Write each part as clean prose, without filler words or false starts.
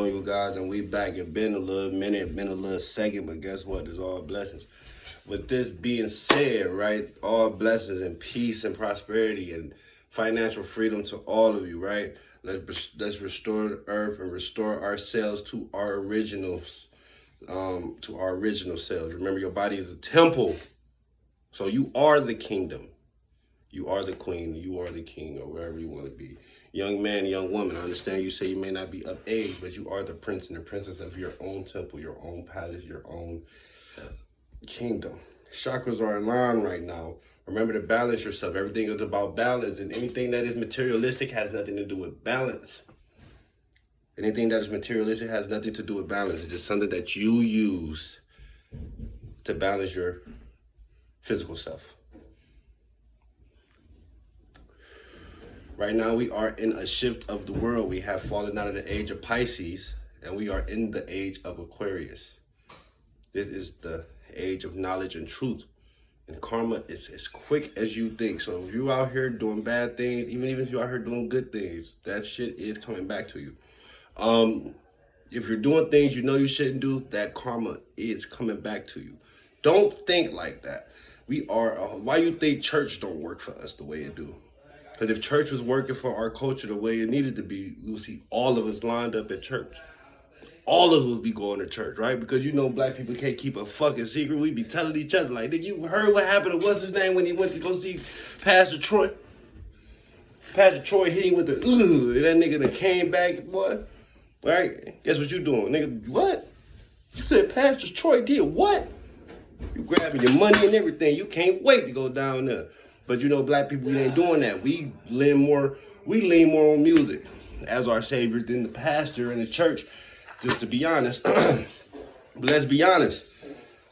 on, you guys? And we back. It been a little minute, been a little second, but guess what? It's all blessings. With this being said, right, all blessings and peace and prosperity and financial freedom to all of you, right? Let's restore the earth and restore ourselves to our originals, to our original selves. Remember, your body is a temple, so you are the kingdom. You are the queen, you are the king, or wherever you want to be. Young man, young woman, I understand you say you may not be of age, but you are the prince and the princess of your own temple, your own palace, your own kingdom. Chakras are in line right now. Remember to balance yourself. Everything is about balance, and anything that is materialistic has nothing to do with balance. Anything that is materialistic has nothing to do with balance. It's just something that you use to balance your physical self. Right now, we are in a shift of the world. We have fallen out of the age of Pisces, and we are in the age of Aquarius. This is the age of knowledge and truth. And karma is as quick as you think. So if you're out here doing bad things, even if you're out here doing good things, that shit is coming back to you. If you're doing things you know you shouldn't do, that karma is coming back to you. Don't think like that. Why you think church don't work for us the way it do? Because if church was working for our culture the way it needed to be, you'll see all of us lined up at church. All of us would be going to church, right? Because you know black people can't keep a fucking secret. We be telling each other, like, did you heard what happened to what's his name when he went to go see Pastor Troy? Pastor Troy hit him with the, and that nigga that came back, boy. Right? Guess what you doing? Nigga, what? You said Pastor Troy did what? You grabbing your money and everything. You can't wait to go down there. But you know, black people, we ain't doing that. We lean more on music as our savior than the pastor in the church, just to be honest. But let's be honest.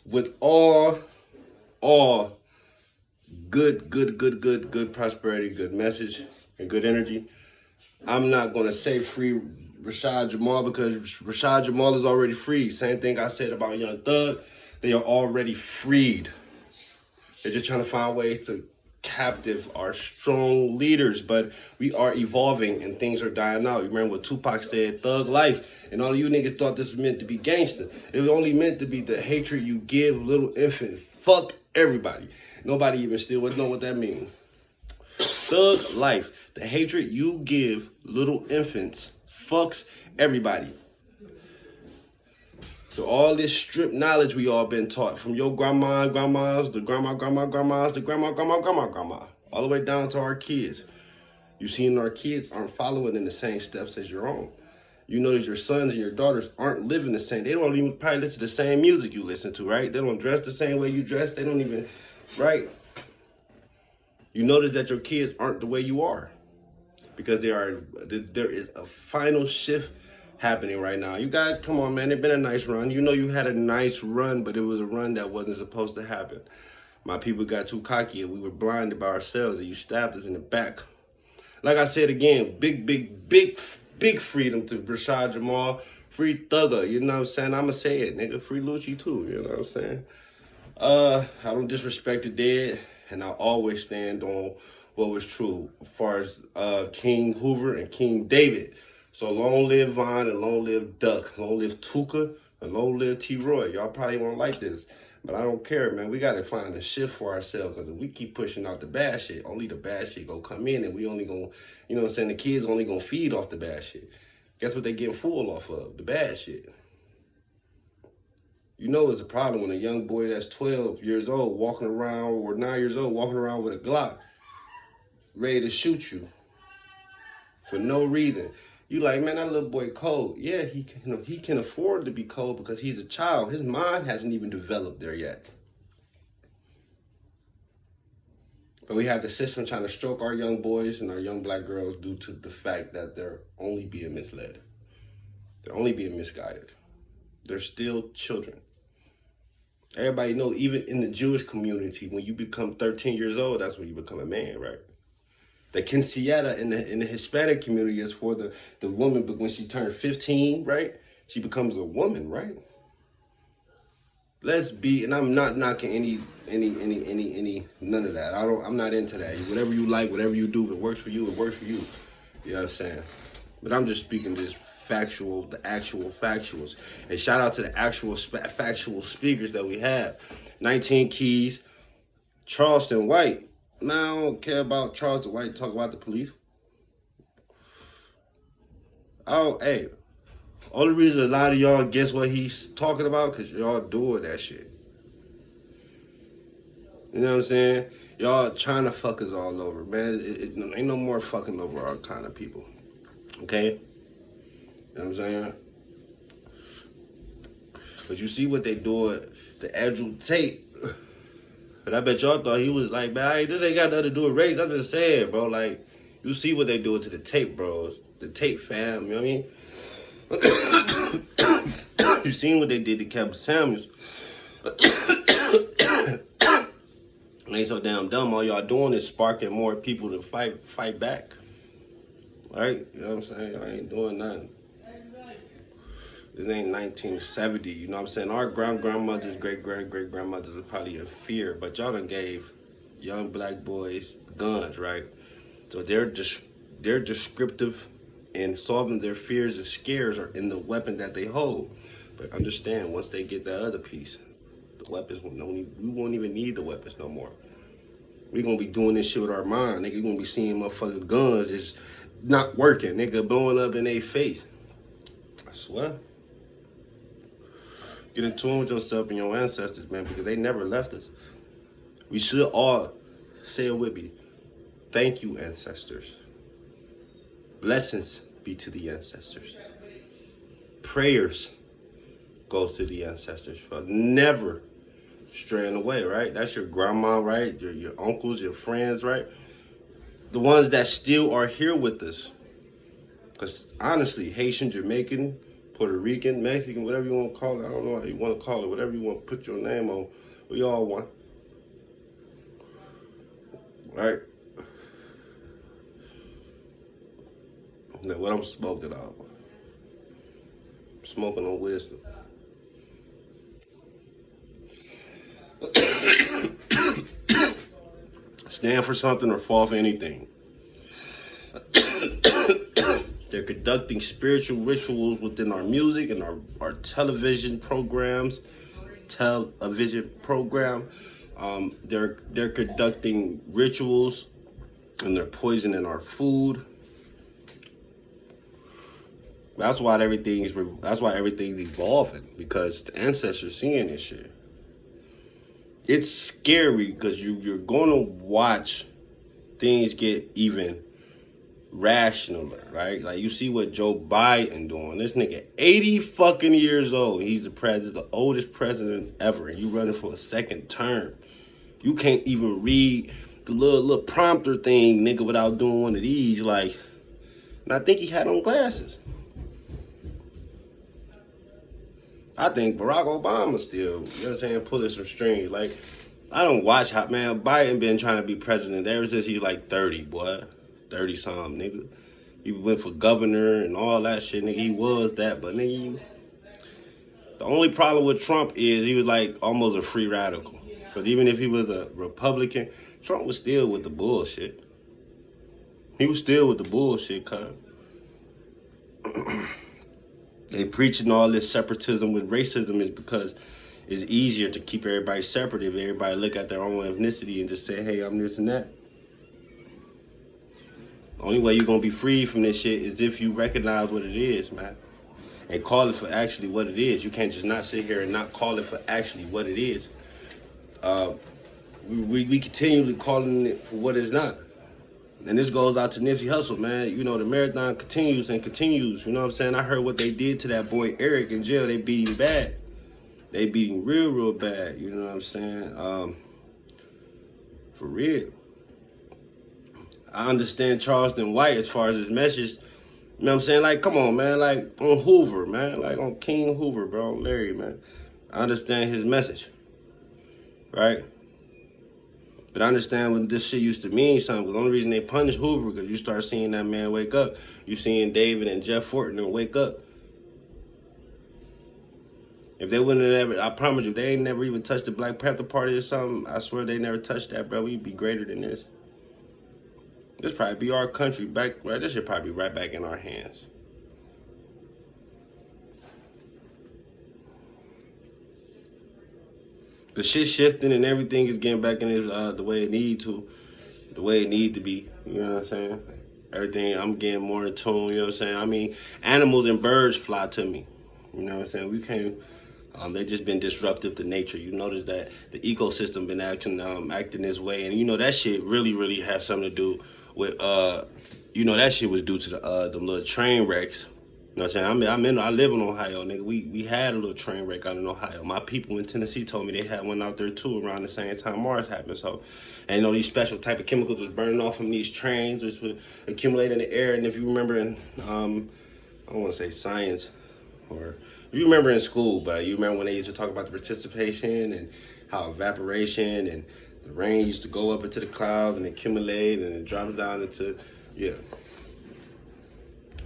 With all good prosperity, good message, and good energy, I'm not gonna say free Rashad Jamal because Rashad Jamal is already free. Same thing I said about Young Thug. They are already freed. They're just trying to find ways to captive our strong leaders, but we are evolving and things are dying out. You remember what Tupac said, thug life, and all of you niggas thought this was meant to be gangster. It was only meant to be the hatred you give little infants. Fuck everybody. Nobody even still would know what that means. Thug life, the hatred you give little infants fucks everybody. So all this stripped knowledge we all been taught from your grandmas, the grandmas, the grandma, all the way down to our kids. You seen our kids aren't following in the same steps as your own. You notice your sons and your daughters aren't living the same. They don't even probably listen to the same music you listen to, right? They don't dress the same way you dress. They don't even, right? You notice that your kids aren't the way you are because there is a final shift happening right now. You guys, come on, man. It's been a nice run. You know you had a nice run, but it was a run that wasn't supposed to happen. My people got too cocky and we were blinded by ourselves and you stabbed us in the back. Like I said again, big freedom to Rashad Jamal. Free Thugger, you know what I'm saying? I'ma say it, nigga. Free Lucci too, you know what I'm saying? I don't disrespect the dead, and I always stand on what was true as far as King Hoover and King David. So long live Vaughn and long live Duck, long live Tuka and long live T-Roy. Y'all probably won't like this, but I don't care, man. We gotta find a shift for ourselves because if we keep pushing out the bad shit, only the bad shit gonna come in and we only gonna, you know what I'm saying, the kids only gonna feed off the bad shit. Guess what they getting full off of? The bad shit. You know it's a problem when a young boy that's 12 years old walking around or 9 years old walking around with a Glock ready to shoot you for no reason. You like, man, that little boy cold. Yeah, he can afford to be cold because he's a child. His mind hasn't even developed there yet. But we have the system trying to stroke our young boys and our young black girls due to the fact that they're only being misled. They're only being misguided. They're still children. Everybody knows, even in the Jewish community, when you become 13 years old, that's when you become a man, right? The quinceañera in the Hispanic community is for the woman, but when she turns 15, right, she becomes a woman, right? Let's be, and I'm not knocking any none of that. I'm not into that. Whatever you like, whatever you do, if it works for you, it works for you. You know what I'm saying? But I'm just speaking just the actual factuals. And shout out to the actual factual speakers that we have. 19 Keys, Charleston White. Man, I don't care about Charleston White. Talk about the police. Oh, hey. Only reason a lot of y'all guess what he's talking about, because y'all doing that shit. You know what I'm saying? Y'all trying to fuck us all over, man. It ain't no more fucking over our kind of people. Okay? You know what I'm saying? But you see what they do, the Andrew Tate. But I bet y'all thought he was like, man, hey, this ain't got nothing to do with race. I'm just saying, bro. Like, you see what they doing to the Tate bros. The Tate fam, you know what I mean? You seen what they did to Kevin Samuels. And they so damn dumb. All y'all doing is sparking more people to fight back. Right? You know what I'm saying? I ain't doing nothing. This ain't 1970, you know what I'm saying? Our grandmothers, great-grandmothers was probably in fear, but y'all done gave young black boys guns, right? So they're descriptive and solving their fears and scares are in the weapon that they hold. But understand, once they get that other piece, the weapons we won't even need the weapons no more. We gonna be doing this shit with our mind, nigga. You gonna be seeing motherfucking guns just not working, nigga, blowing up in their face. I swear. Get in tune with yourself and your ancestors, man, because they never left us. We should all say it with me. Thank you, ancestors. Blessings be to the ancestors. Prayers goes to the ancestors for never straying away, right? That's your grandma, right? Your uncles, your friends, right? The ones that still are here with us. Because honestly, Haitian, Jamaican, Puerto Rican, Mexican, whatever you want to call it. I don't know how you want to call it. Whatever you want to put your name on. We all one. Right? Now, what I'm smoking on. I'm smoking on wisdom. Stand for something or fall for anything. They're conducting spiritual rituals within our music and our television programs. They're conducting rituals and they're poisoning our food. That's why everything's evolving, because the ancestors seeing this shit. It's scary because you're going to watch things get even rational, right? Like, you see what Joe Biden doing. This nigga 80 fucking years old. He's the oldest president ever, and you running for a second term. You can't even read the little prompter thing, nigga, without doing one of these. Like, and I think he had on glasses. I think Barack Obama still, you know what I'm saying, pulling some strings. Like, I don't watch how, man, Biden been trying to be president ever since he was like 30, boy. 30-something, nigga. He went for governor and all that shit, nigga. He was that, but nigga, the only problem with Trump is he was like almost a free radical. Because even if he was a Republican, Trump was still with the bullshit. He was still with the bullshit, cuz. They preaching all this separatism with racism is because it's easier to keep everybody separate if everybody look at their own ethnicity and just say, hey, I'm this and that. The only way you're going to be free from this shit is if you recognize what it is, man. And call it for actually what it is. You can't just not sit here and not call it for actually what it is. We continually calling it for what it's not. And this goes out to Nipsey Hussle, man. You know, the marathon continues and continues. You know what I'm saying? I heard what they did to that boy Eric in jail. They beat him bad. They beat him real bad. You know what I'm saying? For real. I understand Charleston White as far as his message. You know what I'm saying? Like, come on, man. Like, on Hoover, man. Like, on King Hoover, bro. On Larry, man. I understand his message. Right? But I understand when this shit used to mean something. The only reason they punish Hoover because you start seeing that man wake up. You seeing David and Jeff Fortner wake up. If they wouldn't have ever, I promise you, if they ain't never even touched the Black Panther Party or something, I swear they never touched that, bro. We'd be greater than this. This probably be our country back, right? This should probably be right back in our hands. The shit shifting and everything is getting back in the way it need to, the way it need to be. You know what I'm saying? Everything, I'm getting more in tune. You know what I'm saying? I mean, animals and birds fly to me. You know what I'm saying? We can't. They just been disruptive to nature. You notice that the ecosystem been acting this way, and you know that shit really has something to do with you know that shit was due to the little train wrecks. You know what I'm saying? I live in Ohio, nigga. We had a little train wreck out in Ohio. My people in Tennessee told me they had one out there too around the same time Mars happened. So, and you know these special type of chemicals was burning off from these trains, which would accumulate in the air. And if you remember in I don't want to say science, or you remember in school, but you remember when they used to talk about the precipitation and how evaporation and the rain used to go up into the clouds and accumulate and it drops down into, yeah.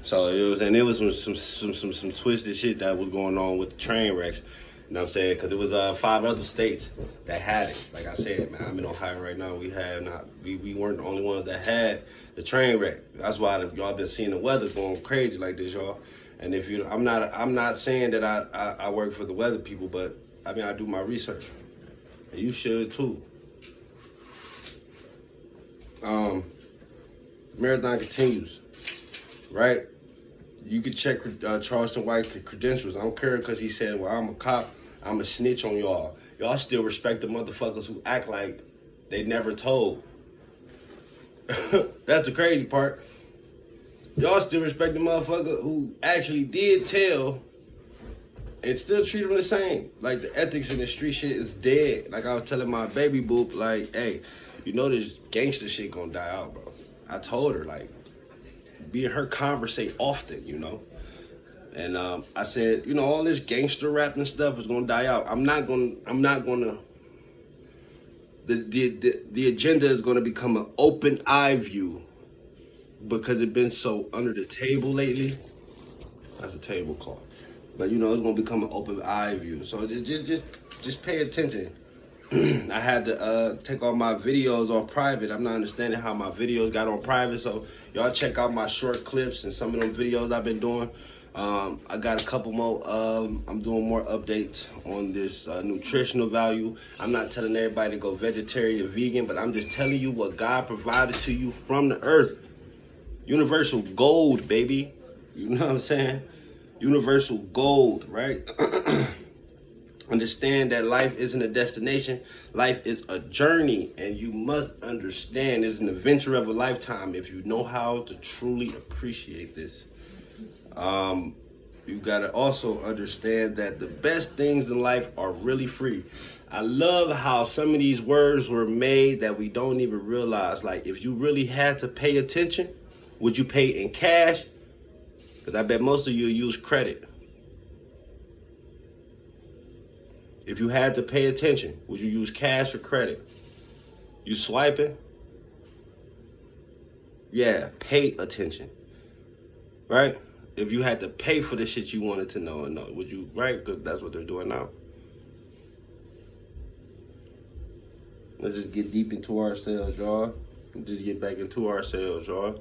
So it was some twisted shit that was going on with the train wrecks. You know what I'm saying? Because it was 5 other states that had it. Like I said, man, I'm in Ohio right now. We weren't the only ones that had the train wreck. That's why y'all been seeing the weather going crazy like this, y'all. And if you, I'm not saying that I work for the weather people, but I mean I do my research, and you should too. Marathon continues, right? You could check Charleston White's credentials. I don't care because he said, well, I'm a cop, I'm a snitch on y'all. Y'all still respect the motherfuckers who act like they never told. That's the crazy part. Y'all still respect the motherfucker who actually did tell and still treat them the same. Like the ethics in the street shit is dead. Like I was telling my baby boop, like, hey, you know this gangster shit gonna die out, bro. I told her, like, me and her conversate often, you know. And I said, you know, all this gangster rap and stuff is gonna die out. I'm not gonna. The agenda is gonna become an open eye view because it's been so under the table lately. That's a tablecloth, but you know it's gonna become an open eye view. So just pay attention. I had to take all my videos off private. I'm not understanding how my videos got on private. So y'all check out my short clips and some of them videos I've been doing. I got a couple more. I'm doing more updates on this nutritional value. I'm not telling everybody to go vegetarian, vegan, but I'm just telling you what God provided to you from the earth. Universal gold, baby. You know what I'm saying? Universal gold, right? Understand that life isn't a destination. Life is a journey, and you must understand it's an adventure of a lifetime if you know how to truly appreciate this. You gotta also understand that the best things in life are really free. I love how some of these words were made that we don't even realize. Like, if you really had to pay attention, would you pay in cash? Because I bet most of you use credit. If you had to pay attention, would you use cash or credit? You swiping? Yeah, pay attention. Right? If you had to pay for the shit you wanted to know and know, would you, right? Because that's what they're doing now. Let's just get deep into ourselves, y'all. Just get back into ourselves, y'all.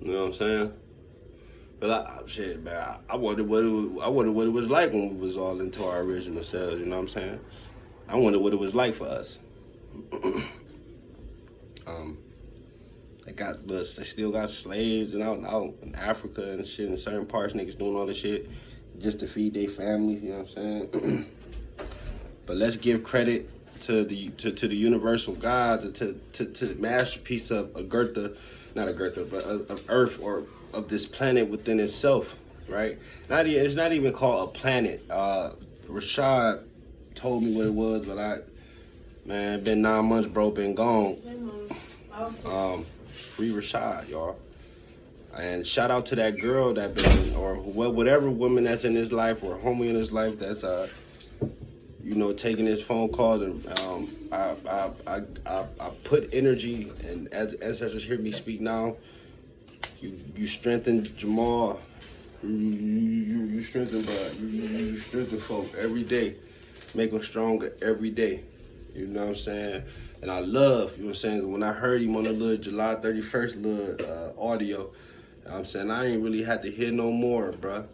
You know what I'm saying? But shit, man, I wonder what it was like when we was all into our original selves. You know what I'm saying? I wonder what it was like for us. They still got slaves and out in Africa and shit. In certain parts, niggas doing all this shit just to feed their families. You know what I'm saying? But let's give credit to the universal gods, to the masterpiece of of Earth, or of this planet within itself, right? It's not even called a planet. Rashad told me what it was, but been 9 months, bro, been gone. Free Rashad, y'all. And shout out to that girl that been, or whatever woman that's in his life, or homie in his life that's you know, taking his phone calls. And I put energy, and as ancestors hear me speak now, you strengthen Jamal. You strengthen, bro. You strengthen folk every day. Make them stronger every day. You know what I'm saying? And I love, you know what I'm saying, when I heard him on the little July 31st little audio, you know what I'm saying, I ain't really had to hear no more, bro.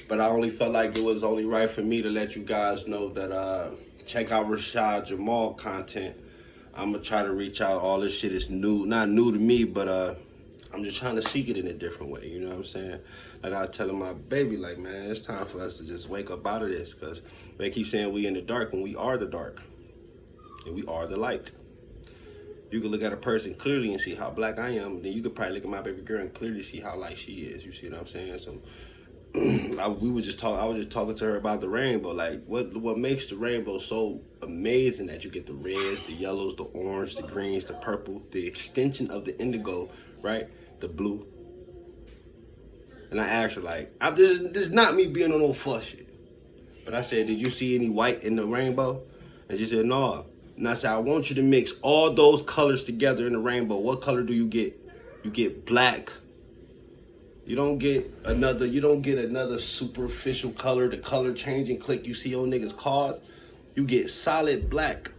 But I only felt like it was only right for me to let you guys know that check out Rashad Jamal content. I'm gonna try to reach out. All this shit is new, not new to me, but I'm just trying to seek it in a different way. You know what I'm saying? Like I was telling my baby, like, man, it's time for us to just wake up out of this, because they keep saying we in the dark when we are the dark, and we are the light. You can look at a person clearly and see how black I am. Then you could probably look at my baby girl and clearly see how light she is. You see what I'm saying? So I was just talking to her about the rainbow. Like what makes the rainbow so amazing, that you get the reds, the yellows, the orange, the greens, the purple, the extension of the indigo, right? The blue. And I asked her, like, this is not me being on no fuss shit. But I said, did you see any white in the rainbow? And she said, no. And I said, I want you to mix all those colors together in the rainbow. What color do you get? You get black. You don't get another superficial color, the color changing click you see on niggas' cars. You get solid black.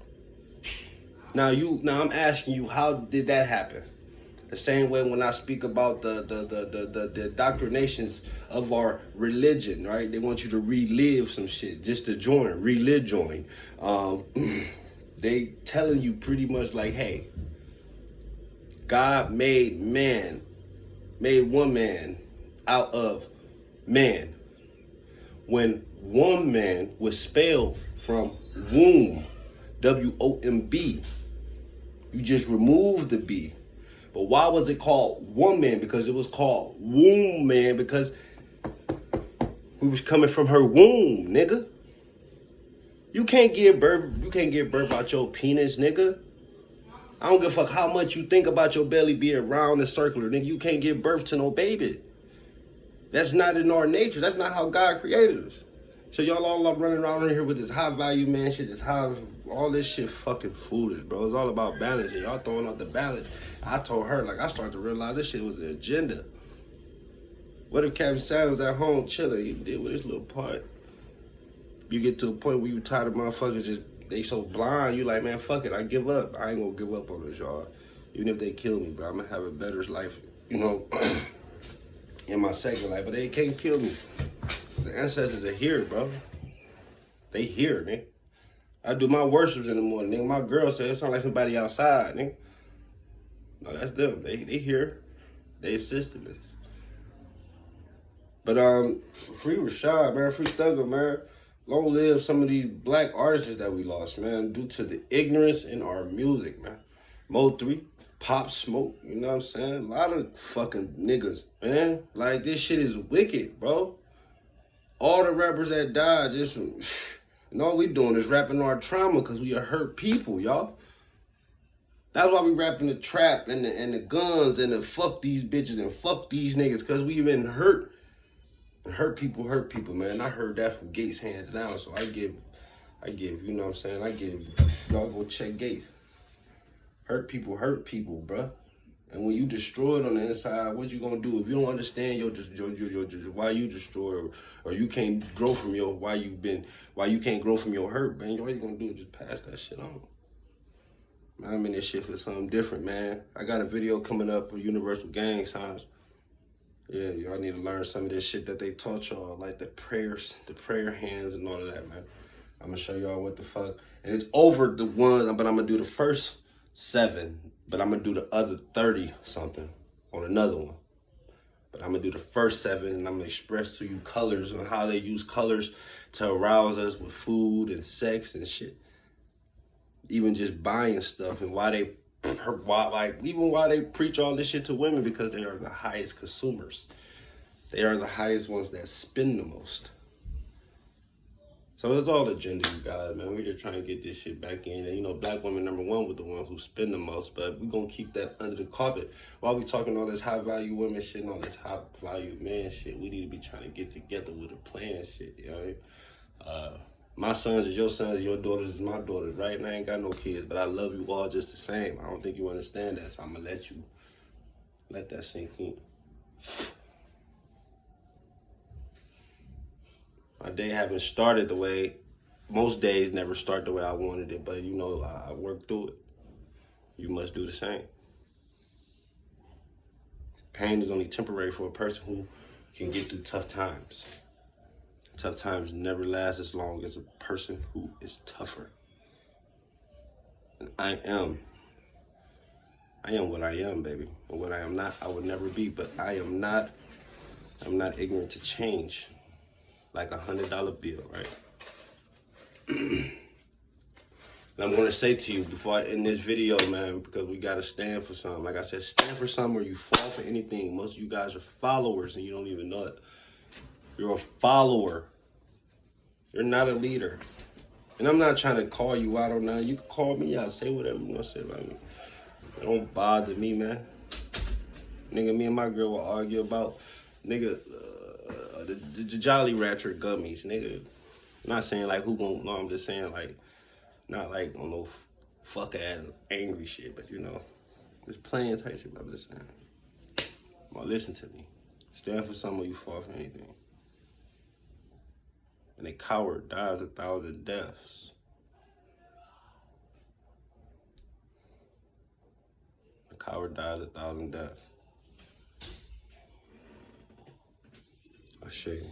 Now I'm asking you, how did that happen? The same way when I speak about the indoctrinations of our religion, right? They want you to relive some shit just to join, join. They telling you pretty much like, hey, God made one man out of man. When woman was spelled from womb, W-O-M-B, you just removed the B. But why was it called woman? Because it was called womb man, because we was coming from her womb, nigga. You can't give birth out your penis, nigga. I don't give a fuck how much you think about your belly being round and circular, nigga. You can't give birth to no baby. That's not in our nature. That's not how God created us. So y'all all running around here with this high value man shit, all this shit fucking foolish, bro. It's all about balance, and y'all throwing out the balance. I told her, like, I started to realize this shit was an agenda. What if Captain Sam was at home chilling? He did with his little part. You get to a point where you tired of motherfuckers they so blind, you like, man, fuck it, I give up. I ain't gonna give up on this, y'all. Even if they kill me, bro, I'm gonna have a better life, you know, in my second life. But they can't kill me. The ancestors are here, bro. They here, nigga. I do my worships in the morning, nigga. My girl said it sound like somebody outside, nigga. No, that's them. They here. They assisted us. But free Rashad, man. Free Thugger, man. Long live some of these black artists that we lost, man, due to the ignorance in our music, man. Mo 3, Pop Smoke, you know what I'm saying? A lot of fucking niggas, man. Like, this shit is wicked, bro. All the rappers that died, and all we doing is rapping our trauma because we are hurt people, y'all. That's why we rapping the trap and the guns and the fuck these bitches and fuck these niggas, because we been hurt. And hurt people, man. I heard that from Gates hands down, so I give, you know what I'm saying? I give, y'all go check Gates. Hurt people, bruh. And when you destroy it on the inside, what you gonna do? If you don't understand why you destroy, or you can't grow from why you can't grow from your hurt, man, all you gonna do is just pass that shit on. Man, I'm in this shit for something different, man. I got a video coming up for Universal Gang Signs. Yeah, y'all need to learn some of this shit that they taught y'all, like the prayers, the prayer hands and all of that, man. I'm gonna show y'all what the fuck. And it's over the ones, but I'm gonna do the first 7, but I'm gonna do the other 30 something on another one. But I'm gonna do the first 7, and I'm gonna express to you colors and how they use colors to arouse us with food and sex and shit. Even just buying stuff, and why they preach all this shit to women, because they are the highest consumers. They are the highest ones that spend the most. So it's all agenda, you guys, man. We're just trying to get this shit back in. And, you know, black women, number one, with the ones who spend the most. But we're going to keep that under the carpet. While we talking all this high-value women shit and all this high-value man shit, we need to be trying to get together with a plan shit, you know what I mean? My sons is your daughters is my daughters, right? And I ain't got no kids, but I love you all just the same. I don't think you understand that, so I'm going to let that sink in. My day haven't started the way, most days never start the way I wanted it, but you know, I worked through it. You must do the same. Pain is only temporary for a person who can get through tough times. Tough times never last as long as a person who is tougher. And I am what I am, baby. And what I am not, I will never be. But I'm not ignorant to change. Like $100 bill, right? And I'm gonna say to you before I end this video, man, because we gotta stand for something. Like I said, stand for something or you fall for anything. Most of you guys are followers and you don't even know it. You're a follower. You're not a leader. And I'm not trying to call you out on that. You can call me out, say whatever you want to say about me. It don't bother me, man. Nigga, me and my girl will argue about, nigga, the Jolly Rancher gummies, nigga. I'm not saying like who gon' no, I'm just saying like, not like on no fuck ass angry shit, but you know, just playing type shit. I'm just saying. Well, listen to me. Stand for something or you fall for anything. And a coward dies 1,000 deaths. A coward dies 1,000 deaths. I share you.